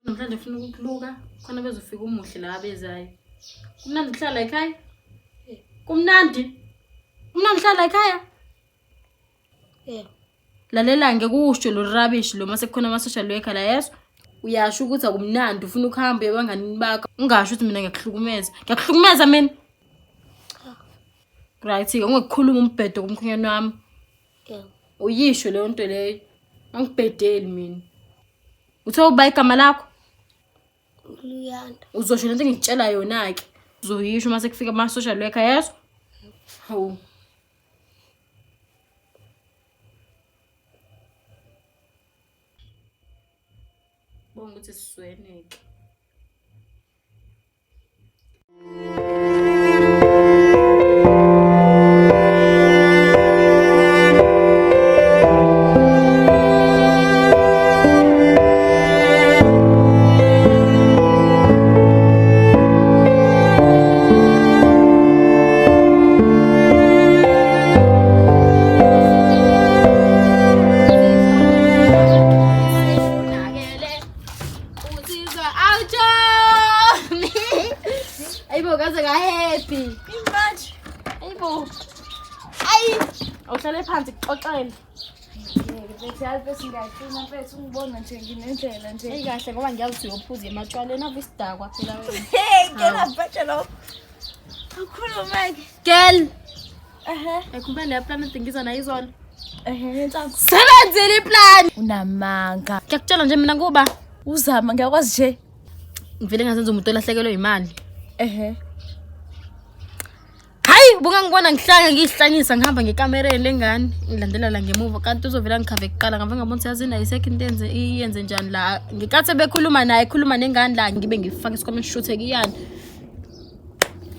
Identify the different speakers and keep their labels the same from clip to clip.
Speaker 1: Namhlanje ufuna ukuluka khona bezofika umuhle la abezayo. Kumnandi kuhlala ekhaya? Kumnandi? Kumnandi kuhlala ekhaya? Lalela ngekusho lo rubbish lo mase kukhona ama social worker la yeso. Uyasho ukuthi akumnandi ufuna ukuhamba ebanganini bakho. Ungasho ukuthi mina ngiyakuhlukumeza. Ngiyakuhlukumeza mina. Right, ungekukhuluma umbhedo kumkhonyane wami. Uyisho leyo nto leyo. Angibhedeli mina. Uthe uba igama lakho?
Speaker 2: Luyanda.
Speaker 1: Uzosho lento engikutshela yona ke. Uzoyisho mase kufika ama social worker yeso. Hawu. Bonga ukuthi sisweneke. Ayibo kaze ka happy.
Speaker 2: Imanje.
Speaker 1: Ayibo. Ayi. Awuhlale phansi kuxoxele.
Speaker 2: Bese alpha singayifuna mfethu ungibona nje nginendlela nje.
Speaker 1: Hey kahle ngoba ngiyazi uyophuza ematshwaleni ave isidakwa phela wena.
Speaker 2: Hey, ngena bhatsha lo. Ukhuluma ke.
Speaker 1: Girl. Ekhumbula le plan edingiza na izolo.
Speaker 2: Ntsapho.
Speaker 1: Sebenzile iplan.
Speaker 2: Unamanga.
Speaker 1: Ngiyakutshela nje mina kuba
Speaker 2: Uzama ngiyakwazi nje.
Speaker 1: ngivele ngazenza umuntu olahlekelwe imali. Hayi bungangibona ngihlanga ngihlanyisa ngihamba ngekamereni lengane ngilandela la ngemuva kanti uzovela ngikhave kuqala ngave ngabona siyazi na isecond iyenze njani la ngikathe bekhuluma naye khuluma nengane la ngibe ngifaka isikhwama shoot ekiyani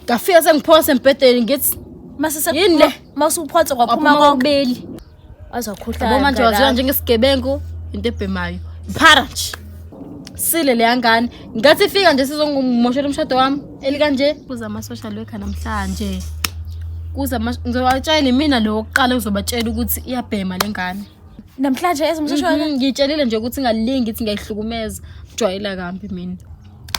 Speaker 1: ngafika sengiphose embedeni ngithi
Speaker 2: Mase
Speaker 1: yini le
Speaker 2: masuphotha kwaphuma
Speaker 1: aphuma
Speaker 2: konke.
Speaker 1: kokubeli
Speaker 2: Azakhuhla.
Speaker 1: yabo manje waziwa njengesigebengu into ebhemayo phara nje sile le yangane ngathi ifika nje sizongumoshela umshado wami elikanje kuza ama social worker namhlanje kuza ngizobatshela mina lo oqala uzobatshela ukuthi iyabhema lengane
Speaker 2: Namhlanje ezomshashwana.
Speaker 1: ngitshelile nje ukuthi ngalilingi ngithi ngiyihlukumeza ujwayela kambi mina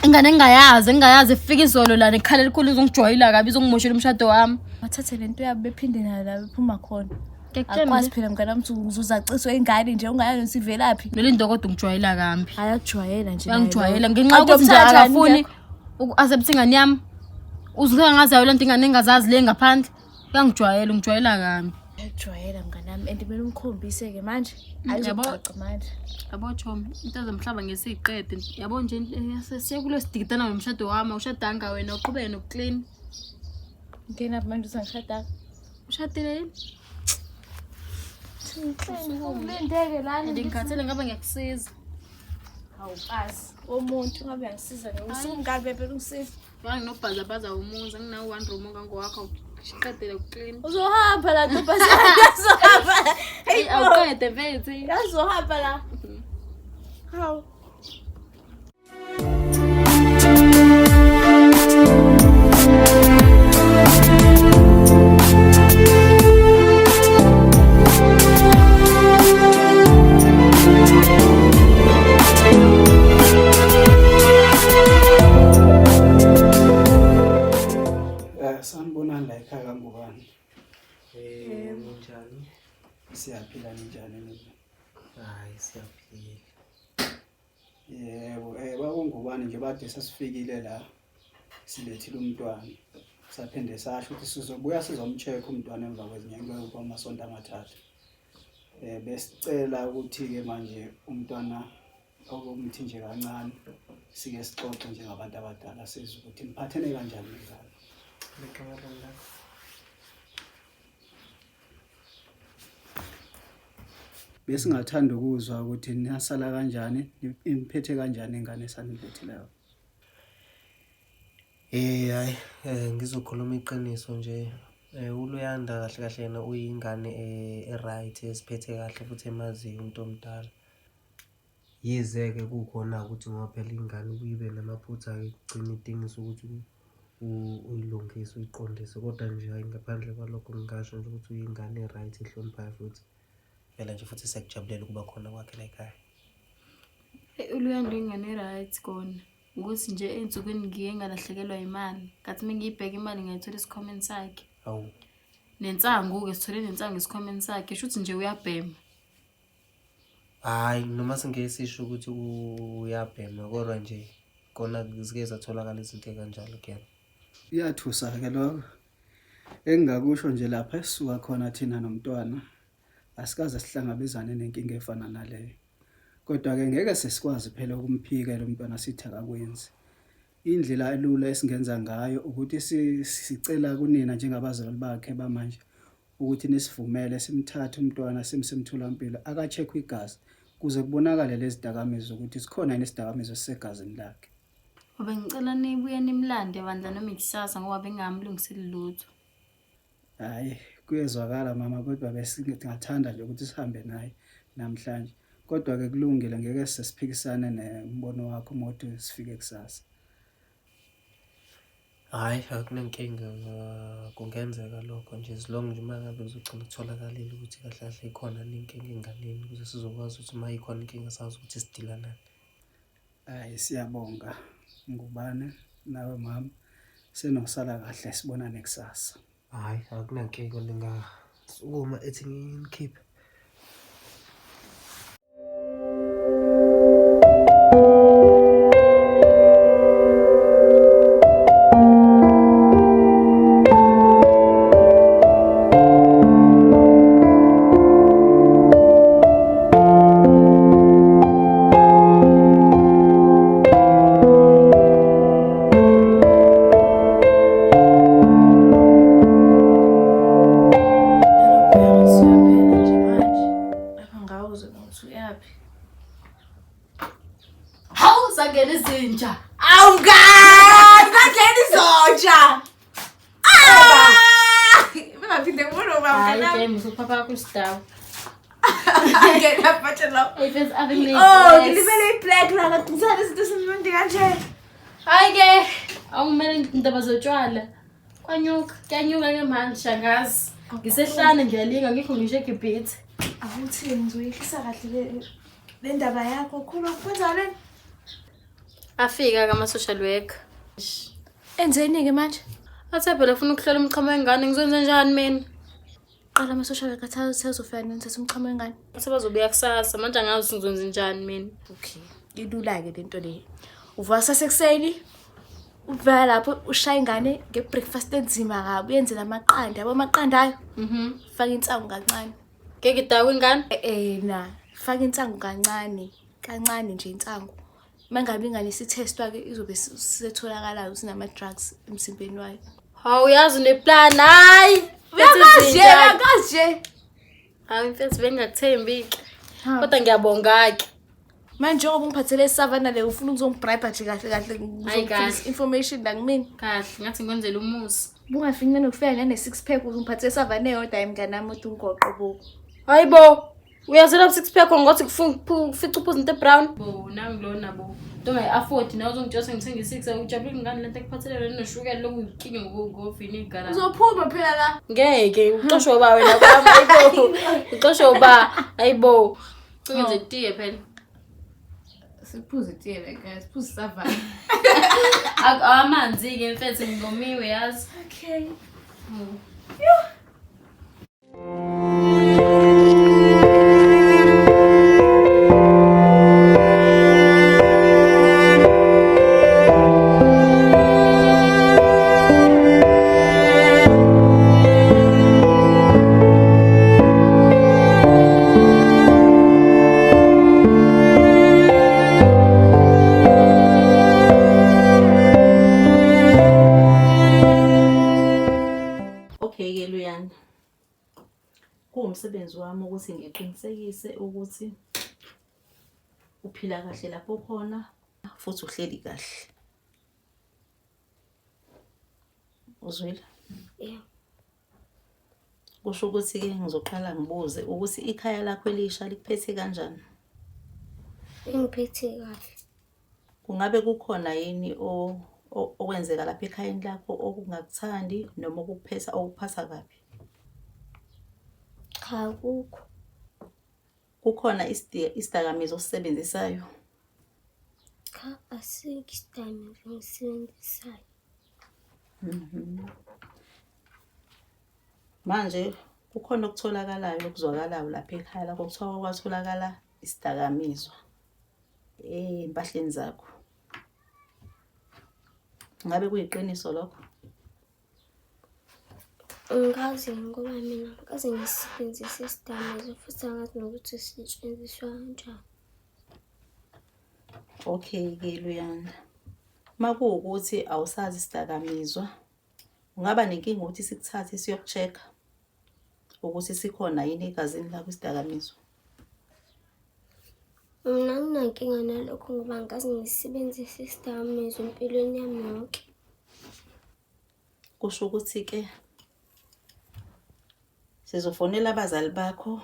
Speaker 1: ingane engayazi ifika izolo la nekhala elikhulu izongijwayela kabi izongimoshela umshado wami
Speaker 2: Wathathe lento yabo bephinde nala bephuma khona.
Speaker 1: ngiyakutshela
Speaker 2: Akwazi phela mngana mthi uzaciswa ingane nje ungayazi sivelaphi.
Speaker 1: lelindo kodwa ungijwayela kambi
Speaker 2: Ayakujwayela nje.
Speaker 1: uyangijwayela ngenxa yokuthi nje akafuni uku-accept ingane yami uzike ngazayo lento ingane engazazi le ngaphandle uyangijwayela ungijwayela kambi
Speaker 2: Ayakujwayela mnganami and kumele umkhombise ke manje.
Speaker 1: Yabo.
Speaker 2: Ayizocaca manje.
Speaker 1: yabo Chomi into zomhlaba ngesiqede yabo nje sesiyakulo sidigidana nomshado wami ushadanga wena uqhubeke nokuclean
Speaker 2: Ngena manje usangishada.
Speaker 1: ushadile yini
Speaker 2: Ulindeke lana.
Speaker 1: ngikhathele ngabe ngiyakusiza
Speaker 2: Awukazi. Umuntu ngabe angisiza usungikabe phela ungisiza.
Speaker 1: wanginobhazabhaza umuzi anginawo one room ngangowakho uqedele ukuclean
Speaker 2: Uzohamba la ntombazana. Uzohamba.
Speaker 1: hey awuqede mfethu
Speaker 2: Uzohamba la. Hawu.
Speaker 3: Sanibonani la ekhaya kaNgubane.
Speaker 4: Njani?
Speaker 3: Siyaphila njani nina?
Speaker 4: Hayi siyaphila.
Speaker 3: Yebo, bakuNgubane nje bade sesifikile la. Silethile umntwana. Saphinde sasho ukuthi sizobuya sizomcheck umntwana emva kwezinyanga kwamasonto amathathu. Besicela ukuthi ke manje umntwana okumthi nje kancane sike sixoxe njengabantu abadala sizwe ukuthi niphathene kanjani ngane.
Speaker 4: Ngicabanga
Speaker 3: Besingathanda ukuzwa ukuthi niyasala kanjani, imphethe kanjani ingane esaniphethileyo.
Speaker 4: Hayi, ngizokhuluma iqiniso nje. uLuyanda kahle kahle yena uyingane e-right, esiphethe kahle futhi emaziyo umuntu omdala. Yize-ke kukhona ukuthi ngoba phela ingane kuyibe namaphutha-ke kugcina idingisa ukuthi uyilungise, uyiqondise. Kodwa nje hayi, ngaphandle kwalokho ngingasho nje ukuthi uyingane e-right, ehloniphayo futhi phela nje futhi sekujabulela ukuba khona kwakhe la ekhaya.
Speaker 1: uLuyanda ingane right kona ukuthi nje ensukwini ngiye ngalahlekelwa imali, kathi mengiyibheka imali ngayithola esikhomeni sakhe.
Speaker 4: Awu,
Speaker 1: Nensangu-ke sithole nensangu esikhomeni sakhe, shuthi nje uyabhema.
Speaker 4: hayi, noma singesisho ukuthi uyabhema, kodwa nje kona zike zatholakala izinto ekanjalo kuyena.
Speaker 3: Iyathusa-ke lokho. Engingakusho nje lapha esisuka khona thina nomntwana, asikaze sihlangabezane nenkinga efana naleyo. Kodwa-ke ngeke sesikwazi phela ukumphika lo mntwana sithi akakwenzi. Indlela elula esingenza ngayo ukuthi sicela kunina njengabazali bakhe bamanje ukuthi nisivumele simthathe umntwana simsemtholampilo aka-check igazi kuze kubonakale lezi dakamizwa ukuthi sikhona yini isidakamizo sisegazini lakhe.
Speaker 1: Ngicela nibuye nimlande bandla noma ikusasa ngoba bengamlungiseli lutho.
Speaker 3: Hayi, kuyezwakala mama, kodwa besingathanda nje ukuthi sihambe naye namhlanje. Kodwa-ke kulungile, ngeke sesiphikisane nembono wakho moto sifike kusasa.
Speaker 4: Hayi, akunenkinga, kungenzeka lokho nje, as long nje uma ngabe kuzogcina kutholakalile ukuthi kahle kahle ikhona inkinga enganeni, ukuze sizokwazi ukuthi uma ikhona inkinga sazi ukuthi sidila nani.
Speaker 3: Hayi, siyabonga Ngubane, nawe mama, senosala kahle, sibonane kusasa.
Speaker 4: Hayi, akunenkinga, ningasukuma ethi nginikhiphe.
Speaker 1: Hawu sangena izinja.
Speaker 2: Awungani bandleni zonja. Bengaphinde ngibone
Speaker 1: Hayi
Speaker 2: ubaba.
Speaker 1: ke msupapa kusidawu.
Speaker 2: Ngena phathe lapho.
Speaker 1: Ifes avile.
Speaker 2: Oh, ngilibele iblack la ngicela izinto esimnandi kanje.
Speaker 1: Hayi ke awumele indaba zotshwala. Kwanyuka ke manje shangazi. Ngisehlane ngiyalinga ngikho ngisho eGibhithe.
Speaker 2: Awuthini ngizoyihlisa kahle le ndaba yakho khulu kwenzani?
Speaker 1: Afika kama social worker.
Speaker 2: Enzeni ke manje?
Speaker 1: Athe phela ufuna ukuhlola umchamo wengane, ngizonze njani mina?
Speaker 2: Qala ama social worker sezofika nithatha umchamo wengane.
Speaker 1: Sebazobuya kusasa, manje angazi ngizonze njani mina.
Speaker 2: Okay. Ilula ke lento le. Uvuka sasekuseni. Uvela lapho ushaya ingane ngebreakfast enzima kabi, uyenze lamaqanda, yabo amaqanda ayo. Faka insangu kancane.
Speaker 1: Ngeke dawe ingane?
Speaker 2: Na, faka insangu kancane nje insangu. Mangabe ingane isithestwa ke izobe setholakala ukuthi nama drugs emzimbeni wayo.
Speaker 1: Hawu yazi neplan hayi.
Speaker 2: Uyakazi.
Speaker 1: Hayi mfethu bengakuthembi ke. Kodwa ngiyabonga ke.
Speaker 2: Manje njengoba ngiphathele isavana le ufuna ukuzongibribe nje kahle
Speaker 1: Hayi,
Speaker 2: ngizokufisa
Speaker 1: kahle.
Speaker 2: information la kumina.
Speaker 1: Kahle, ngathi ngikwenzela umusi.
Speaker 2: Bungafinyana nokufika ngane 6 pack uzongiphathele isavana eyodwa emnganami uthi ungoqo bo.
Speaker 1: Hayibo. Uyazela 6 pack ngothi kufica uphuza into ebrown. Bo nangilona bo. Nto ngayi-afford nawe uzongitshela ngithenga i6 ujabulile ingane lento ekuphathelele noshukela lokuyinkinga ngokuvina igala.
Speaker 2: Uzophuma phela la.
Speaker 1: Ngeke uxoshwe ba wena kwami hayibo. Uxoshwe ba hayibo. Cinga nje tiye phela.
Speaker 2: Siphuze tiye guys, phuze savana.
Speaker 1: Amanzi ke mfethu ngigomiwe yazi.
Speaker 2: Okay.
Speaker 5: Okay ke Luyanda. kuwumsebenzi wami ukuthi ngiqinisekise ukuthi uphila kahle lapho khona futhi uhleli kahle. Uzwile?
Speaker 6: Yeah.
Speaker 5: Kusho ukuthi-ke ngizoqala ngibuze ukuthi ikhaya lakho elisha likuphethe kanjani?
Speaker 6: Ingiphethe kahle.
Speaker 5: Kungabe kukhona yini okwenzeka lapha ekhayeni lakho okungakuthandi noma okuphatha kabi?
Speaker 6: Cha, akukho.
Speaker 5: Kukhona isidakamizwa osisebenzisayo?
Speaker 6: Cha, asikho isidakamizwa engisisebenzisayo.
Speaker 5: Manje kukhona okutholakalayo okuzwakalayo lapha ekhaya lakho kuthiwa kwatholakala isidakamizwa empahleni zakho. Ngabe kuyiqiniso lokho?
Speaker 6: Ngikazi ngoba mina ngikaze ngisebenzise isidakamizwa futhi angazi nokuthi sisetshenziswa kanjani.
Speaker 5: Okay-ke Luyanda. Makuwukuthi awusazi isidakamizwa, ungaba nenkinga ukuthi sikuthathe siyoku-check-a ukuthi sikhona yini egazini lakho isidakamizwa?
Speaker 6: Mina anginankinga nalokho ngoba ngikaze ngisebenzise isidakamizwa empilweni yami yonke.
Speaker 5: Kusho ukuthi-ke sizofonela abazali bakho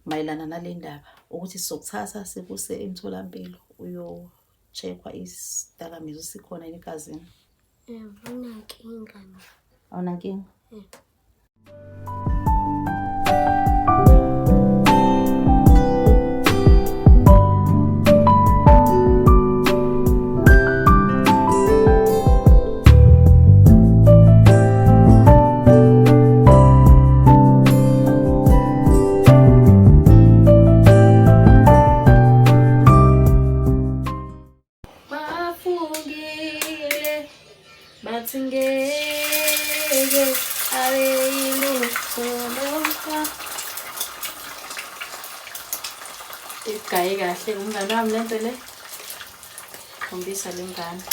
Speaker 5: mayelana nale ndaba ukuthi sizokuthatha sikuse emtholampilo uyo-check-wa isidakamizwa sikhona yini egazini.
Speaker 6: Anginankinga mina.
Speaker 5: Awunankinga?
Speaker 2: Bafungile bathi ngeke abe yilutho lonke. Igaye kahle umngane wami lento le. Khombisa le ngane.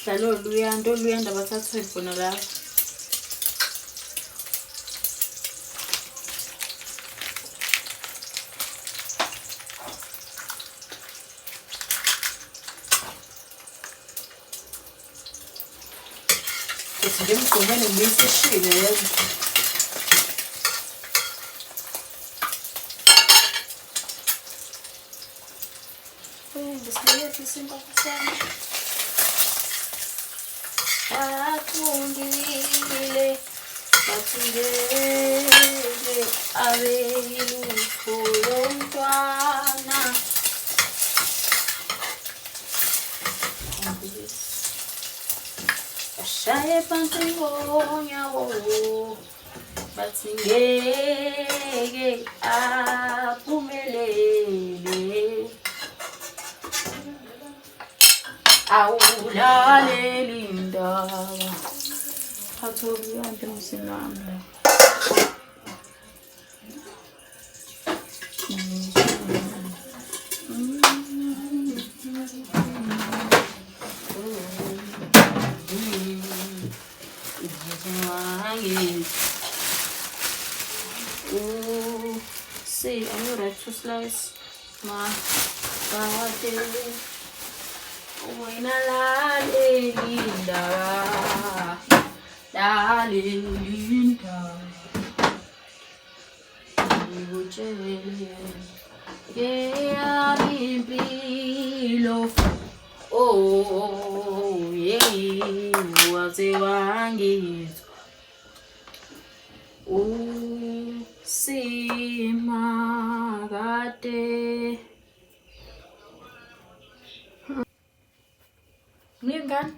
Speaker 2: Hlalo Luyanda bathathe ifuna lapho. Nje mgqumene ngisishile yebo. Ngisibuyele isimba sami. Bafungile bathi ngeke abe yilutho lomntwana. Shaye phansi ngonyawo bathi ngeke aphumelele. Awulaleli indaba Luyanda emzini wami la. See, are you ready to slice? Ma, wena laleli indaba, laleli indaba. Ngikutshele ngeyami impilo. Oh, yeah, waze wangizwa. Usimakade. Ngingani?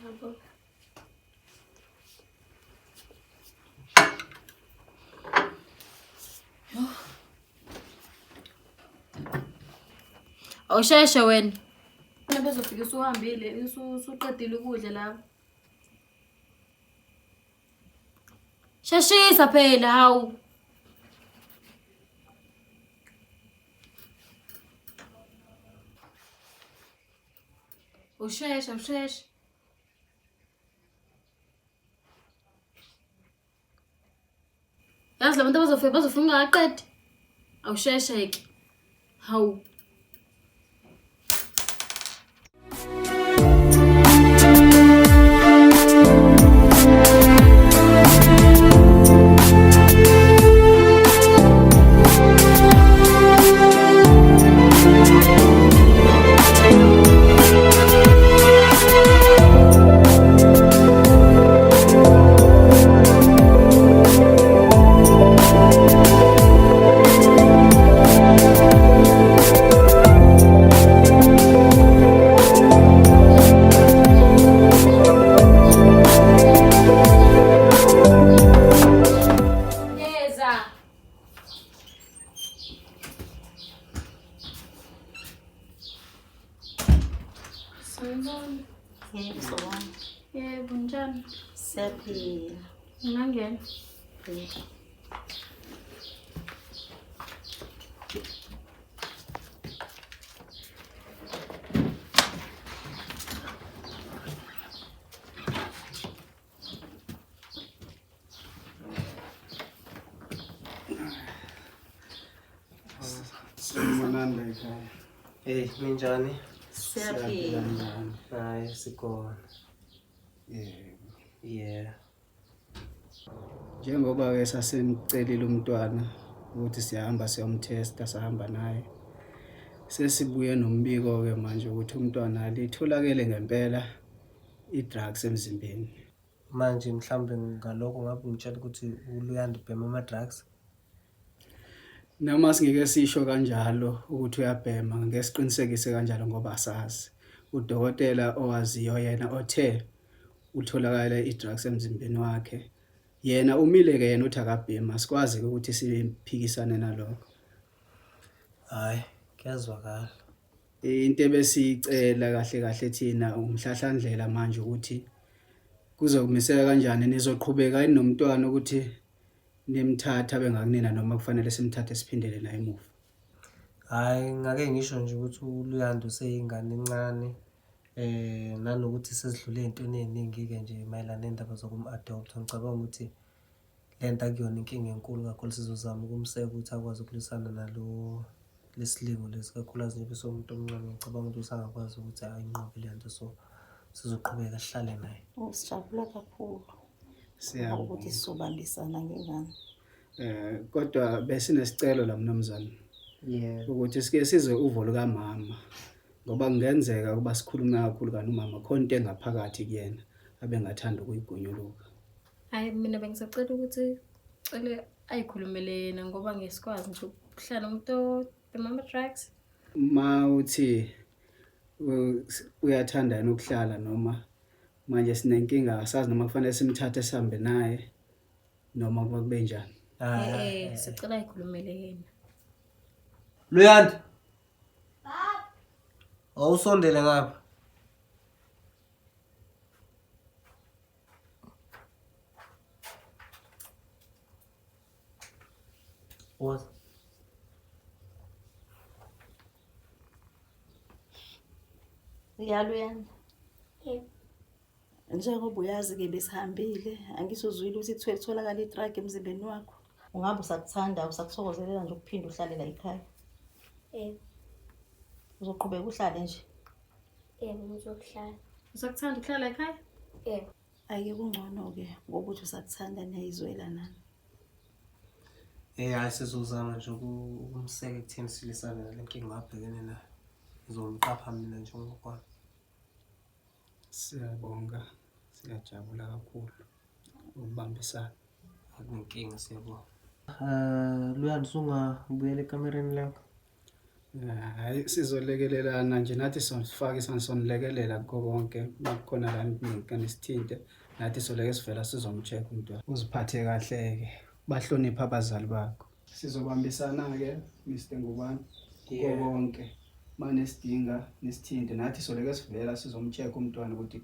Speaker 6: Yabo.
Speaker 1: Awusheshe wena.
Speaker 2: Bezofika usuhambile, usuqedile ukudla lapho.
Speaker 1: Shashisa phela hawu. Ushesha. Yazi labantu bazofika ungaqedi. Awushesheke. Hawu.
Speaker 5: Yebo, sawona.
Speaker 1: Yebo, njani?
Speaker 5: Siyaphila.
Speaker 1: Ngingangena.
Speaker 3: Sanibonani ekhaya.
Speaker 4: Hey, minjani?
Speaker 5: Siyaphila.
Speaker 3: Njani?
Speaker 4: Hayi sikhona.
Speaker 3: Yebo.
Speaker 4: Yeah.
Speaker 3: Njengoba ke sasemcelile umntwana ukuthi siyahamba siyomtesta sahamba naye. Sesibuye nombiko ke manje ukuthi umntwana litholakele ngempela i-drugs emzimbeni.
Speaker 4: Manje mhlambe ngalokho ngabe ngitshela ukuthi uLuyanda ubhema ama-drugs.
Speaker 3: Noma singeke sisho kanjalo ukuthi uyabhema ngesiqinisekise kanjalo ngoba asazi. Udokotela owaziyo yena othe utholakala i-drugs emzimbeni wakhe. Yena umile ke yena uthi akabhema sikwazi ukuthi siphikisane nalokho.
Speaker 4: Hayi, kuyazwakala.
Speaker 3: Into ebesicela kahle thina umhlahlandlela manje ukuthi kuzokumiseka kanjani nizoqhubeka nomntwana ukuthi nimthatha bengakunina noma kufanele simthathe siphindele naye emuva.
Speaker 4: Hayi, ngake ngisho nje ukuthi uLuyanda useyingane encane. Nanokuthi sesidlule ezintweni eziningi-ke nje mayelana nendaba zokum-adopt. Ngicabanga ukuthi le nto akuyona inkinga enkulu kakhulu, sizozama ukumseka ukuthi akwazi ukulisana nalo lesilingo lesi kakhulukazi nje bese umuntu omncane. Ngicabanga ukuthi usangakwazi ukuthi ayinqobe le nto, so sizoqhubeka sihlale naye.
Speaker 5: Sijabula kakhulu
Speaker 3: Siyabonga.
Speaker 5: ukuthi sizobambisana ngengane.
Speaker 3: Kodwa besinesicelo la mnumzane
Speaker 4: Yeah.
Speaker 3: ukuthi sike sizwe uvo lukamama ngoba kungenzeka kuba sikhulume kakhulu kanti umama khona into engaphakathi kuyena abengathanda ukuyigunyuluka.
Speaker 1: Hayi mina bengisacela ukuthi cele ayikhulumele yena ngoba ngesikwazi nje ukuhlala umuntu bemama drugs.
Speaker 3: Ma uthi uyathanda yena ukuhlala noma manje sinenkinga asazi noma kufanele simthathe sihambe naye noma kuba kube njani.
Speaker 1: Sicela ayikhulumele yena.
Speaker 4: Luyanda. Awusondele ngapha. What?
Speaker 5: Uyaluyanda.
Speaker 6: Yebo.
Speaker 5: Njengoba uyazi-ke besihambile, angisuzwile ukuthi kutholakala i-drug emzimbeni wakho. Ungabe usakuthanda, usakuthokozelela nje ukuphinda uhlale la ekhaya.
Speaker 6: Yebo.
Speaker 5: Uzoqhubeka uhlale nje.
Speaker 6: Yebo, ngizokuhlala.
Speaker 1: Usakuthanda ukuhlala ekhaya?
Speaker 6: Yebo.
Speaker 5: Ake kungcono-ke ngokuthi usakuthanda niyizwela nani.
Speaker 4: Hayi sizozama nje ukumseka ekutheni silisane nale nkinga abhekene nayo. Ngizomqapha mina nje ngokwami.
Speaker 3: Siyabonga, siyajabula kakhulu ukubambisana.
Speaker 4: Akunenkinga, siyabonga. Luyanda sungabuyela ekamereni lakho.
Speaker 3: Hayi sizolekelelana nje nathi sifake isonlekelela kukho konke makukhona la ninkani sithinte nathi soleke sivela sizomcheck umntwana. Uziphathe kahle ke, bahlonipha abazali bakho. Sizobambisana ke Mr. Ngubane kukho konke. Manje sidinga nesithinte nathi soleke sivela sizomcheck umntwana ukuthi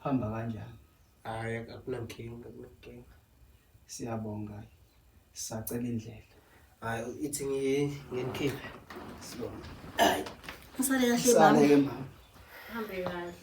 Speaker 3: hamba kanjani.
Speaker 4: Hayi akunankinga.
Speaker 3: Siyabonga. Sisacela indlela.
Speaker 4: Hayi ithi ngenikhiphe.
Speaker 3: Sibonga.
Speaker 5: Usale kahle
Speaker 3: Sale
Speaker 5: mama.
Speaker 3: ke mama.
Speaker 1: Hambe kahle.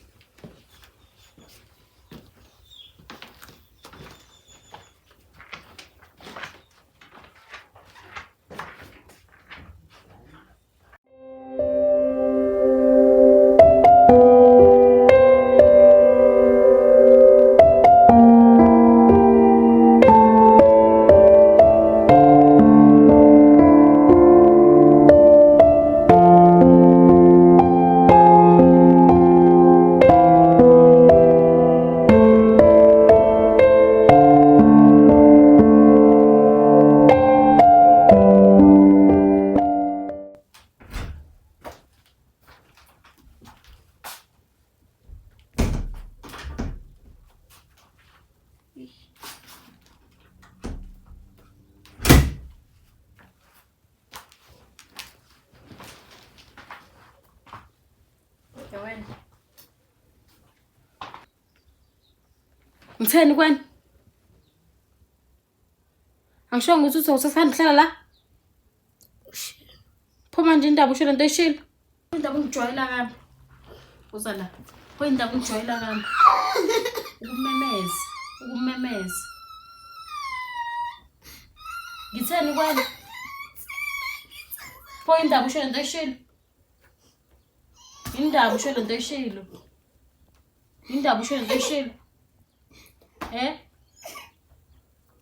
Speaker 1: Wena. Ngitheni kwani? Angisho ukuthi usasanda hlala la. Phuma nje indaba usho lento eshilo. Indaba ungijwayela kambi. Uza la. Pho indaba ungijwayela kambi. Ukumemeza. Ngitheni kwani? Pho indaba usho lento eshilo. Indaba usho lento eshilo. Indaba usho lento eshilo.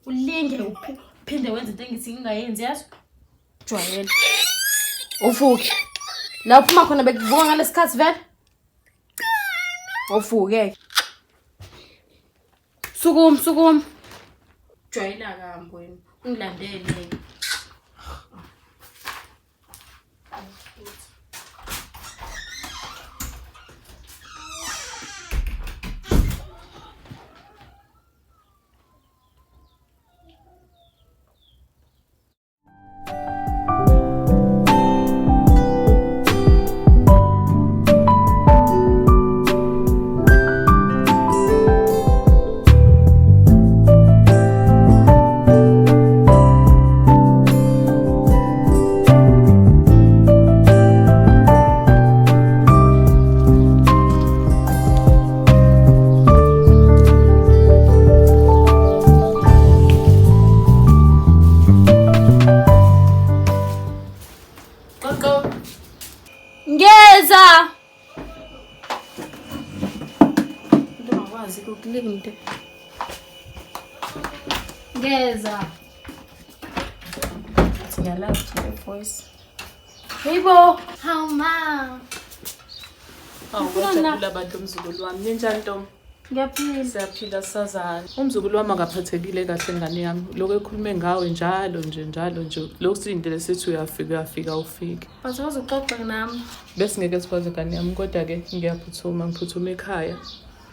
Speaker 1: Ulinge uphinde wenze into engithi ngingayenzi yazi? Jwayela. Uvuke. La uphuma khona bekuvuka ngalesikhathi vele? Uvuke. Sukuma. Jwayela kambi wena. Ungilandele. Ngeza. Ngingakwazi ukulinda. Ngeza. Ngiyalala nje voice. Yebo.
Speaker 2: Hawu ma.
Speaker 7: Awujabula abantu umzukulu wami. Ninjani Ntombi?
Speaker 1: Ngiyaphila.
Speaker 7: Siyaphila sazana. Umzukulu wami akaphathekile kahle ngane yami. Lokho ekhulume ngawe njalo nje. Lokhu silindele sithi uyafika ufike.
Speaker 1: Bazazi uxoxa nami.
Speaker 7: Bese ngeke sikwazi ngane yami kodwa ke ngiphuthuma ekhaya.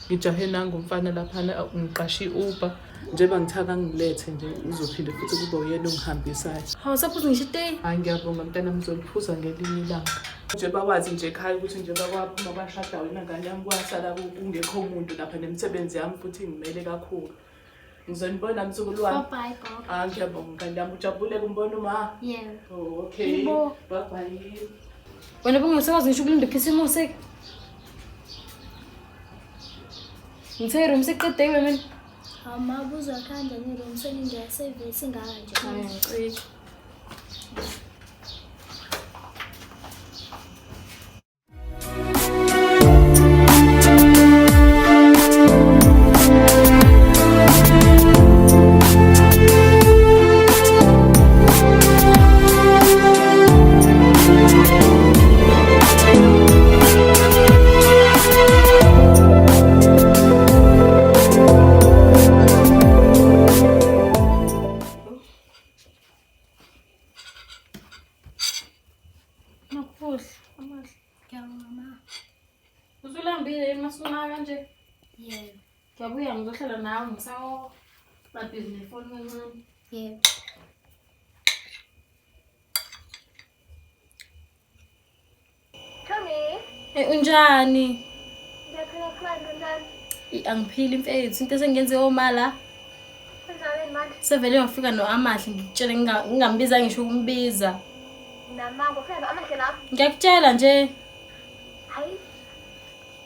Speaker 7: Ngijahe nangumfana laphana ngiqashe iUber njengoba ngithaka ngilethe nje uzophinde futhi kube uyena ongihambisayo.
Speaker 1: Hawu saphuza ngisho ite.
Speaker 7: Hayi ngiyabonga mntana ngizoliphuza ngelinye ilanga. Nje bakwazi nje ekhaya ukuthi nje bakwaphuma bashada wena ngane yami kwasala kungekho umuntu lapha nemisebenzi yami futhi ngimele kakhulu. Ngizonibona mzukulu wami.
Speaker 6: Bye bye.
Speaker 7: Ngiyabonga ngane yami ujabule kumbona uma.
Speaker 6: Yeah.
Speaker 7: Oh okay.
Speaker 1: Yebo.
Speaker 7: Bye bye.
Speaker 1: Wena bungasakwazi ngisho ukulinda ikhisimusi. Ngithe room seqedwe mina.
Speaker 6: Amabuzo akhanda ngiroom seninja service ingaka nje.
Speaker 1: Ngicela. Nakuhle. Amahle.
Speaker 6: Ngiyabonga ma.
Speaker 1: Usulambile yini masifuna kanje?
Speaker 6: Yeah.
Speaker 1: Ngiyabuya ngizohlala nawe ngisawo babhizi nefoni kancane.
Speaker 6: Yeah.
Speaker 1: Unjani?
Speaker 6: Ngiyaphila khona njani?
Speaker 1: Angiphili mfethu into esengenze omala.
Speaker 6: Kwenzaweni Utheni manje?
Speaker 1: Sevele wafika no-Amahle ngikutshele ngingambiza ngisho ukumbiza.
Speaker 6: Namanga ufika amahle lapho.
Speaker 1: Ngiyakutshela nje.
Speaker 6: Hayi.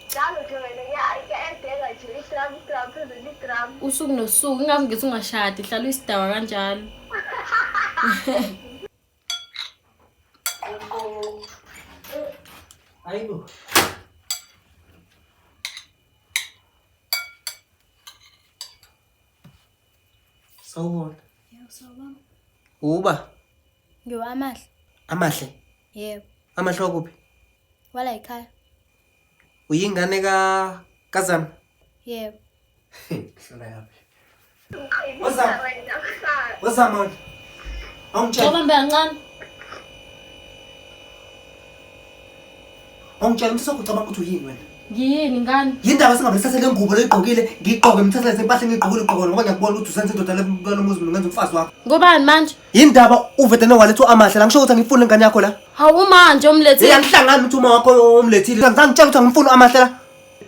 Speaker 6: Njalo nje wena edeka nje i-gram phezulu i-gram.
Speaker 1: Usuku nosuku ingabe ngithi ungashadi hlala uyisidawa kanjalo.
Speaker 4: Hayibo. Sawubona.
Speaker 6: Yebo sawubona.
Speaker 4: Uba
Speaker 6: Ngiwamahle.
Speaker 4: Amahle.
Speaker 6: Yebo.
Speaker 4: Amahle wakuphi?
Speaker 6: Wala ekhaya.
Speaker 4: Uyingane kaZama?
Speaker 6: Yebo.
Speaker 4: Hlola yaphi? Wazama. Awungitshela.
Speaker 1: Ngobambe kancane.
Speaker 4: Awungitshela umthetho wakho ucabanga ukuthi uyini wena?
Speaker 1: Yini ngani?
Speaker 4: Yindaba singabe sithathe ngubo leyigqokile, ngigqoke imthatha sempahla ngigqokile ugqoke ngoba ngiyakubona ukuthi usenze indoda lemuzi mina ngenza umfazi wakho.
Speaker 1: Ngobani manje?
Speaker 4: Yindaba uvete nowalethu Amahle la ngisho ukuthi angifuni ingane yakho la.
Speaker 1: Hawu manje omlethile.
Speaker 4: Yangihlangana ukuthi uma wakho omlethile. Ngangitshela ukuthi angifuni Amahle la.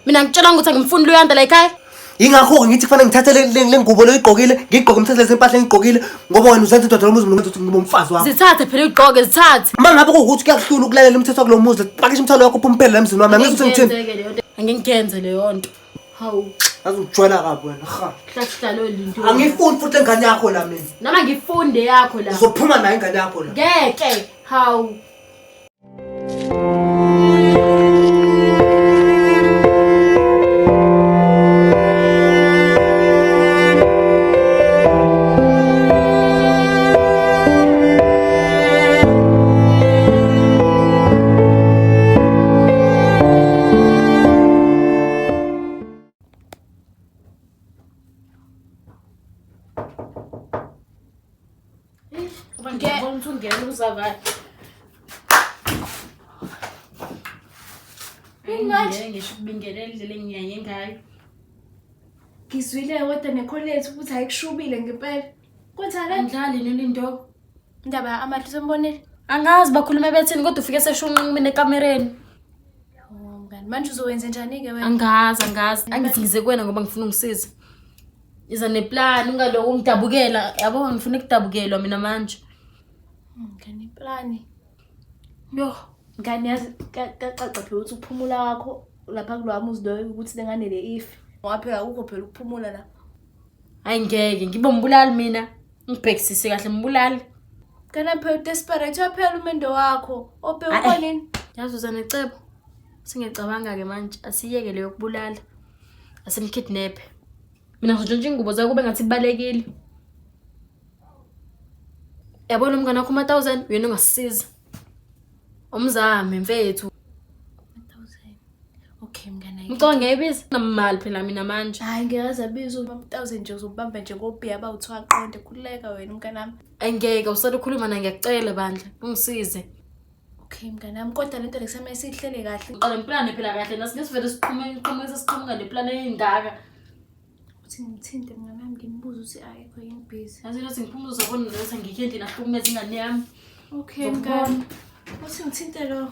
Speaker 1: Mina ngitshela ukuthi angimfuni Luyanda la ekhaya.
Speaker 4: Yingakho ngithi kufanele ngithathe le ngubo leyigqokile, ngigqoke imthatha sempahla ngigqokile ngoba wena usenze indoda lemuzi mina ngenza ukuthi ngibe umfazi wakho.
Speaker 1: Zithathe phela igqoke zithathe.
Speaker 4: Mangabe kuwukuthi kuyakuhlula ukulalela umthetho wakulo muzi, pakisha umthalo wakho uphumpele emzini wami. Angeke ngithini?
Speaker 1: Angingkenze leyo nto. Hawu.
Speaker 4: Azujwayela kabi wena. Ha.
Speaker 1: Hlahlalo linto.
Speaker 4: Angifuni futhi ingane yakho la mina.
Speaker 1: Noma ngifunde yakho la.
Speaker 4: Uzophuma nayo ingane yakho la.
Speaker 1: Ngeke. Hawu. Ngibona ukuthi ungena uzavala. Ngeke ngisho ukubingelela indlela engiyaye ngayo.
Speaker 2: Ngizwile wedwa nekholethu ukuthi ayikushubile ngempela. Kwenza le
Speaker 1: Andlali nolinto.
Speaker 2: ndaba Amahle sombonile.
Speaker 1: Angazi bakhuluma bethini kodwa ufike seshunqa mina ekamereni.
Speaker 2: Oh ngani manje uzowenza njani ke wena?
Speaker 1: Angazi. Angithi ngize kuwena ngoba ngifuna ungisiza. Iza neplan ungaloko ungidabukela. Yabo ngifuna ukudabukelwa mina manje.
Speaker 2: Ngani plan. Yo, ngani yazi kacaca phela ukuthi ukuphumula wakho lapha kulwami uzidoye ukuthi lengane le ifi. Waphela ukho phela ukuphumula la.
Speaker 1: Hayi ngeke ngibe umbulali mina. Ngibhekisise kahle umbulali.
Speaker 2: Kana phela desperate waphela umendo wakho. Ope ukonini?
Speaker 1: Yazuza necebo. Singecabanga ke manje asiyeke leyo kubulala. Asimkidnap. Mina ngizontsha ingubo zakho kube ngathi ibalekile. Yabona umngane wakho 1000 wena ungasisiza. Umzame mfethu.
Speaker 2: 1000. Okay mngane.
Speaker 1: Ngicabanga ngeyibiza namali phela mina manje.
Speaker 2: Hayi ngiyeza biza 1000 nje uzobamba nje ngobhiya bawuthiwa aqonde khuleka wena mnganami.
Speaker 1: Angeke usale ukhuluma naye ngiyacela bandla ungisize.
Speaker 2: Okay mnganami kodwa lento lekusema sihlele kahle.
Speaker 1: Qala implan phela kahle nasivele siqhamuka neplan eyingaka.
Speaker 2: Uthi ngithinte mnganami ngimbuza ukuthi ayikho yini busy.
Speaker 1: Yazi lo singiphumuza bona lesa ngikhendi nahlukumeza ingane yami.
Speaker 2: Okay mngani. Uthi ngithinte lo.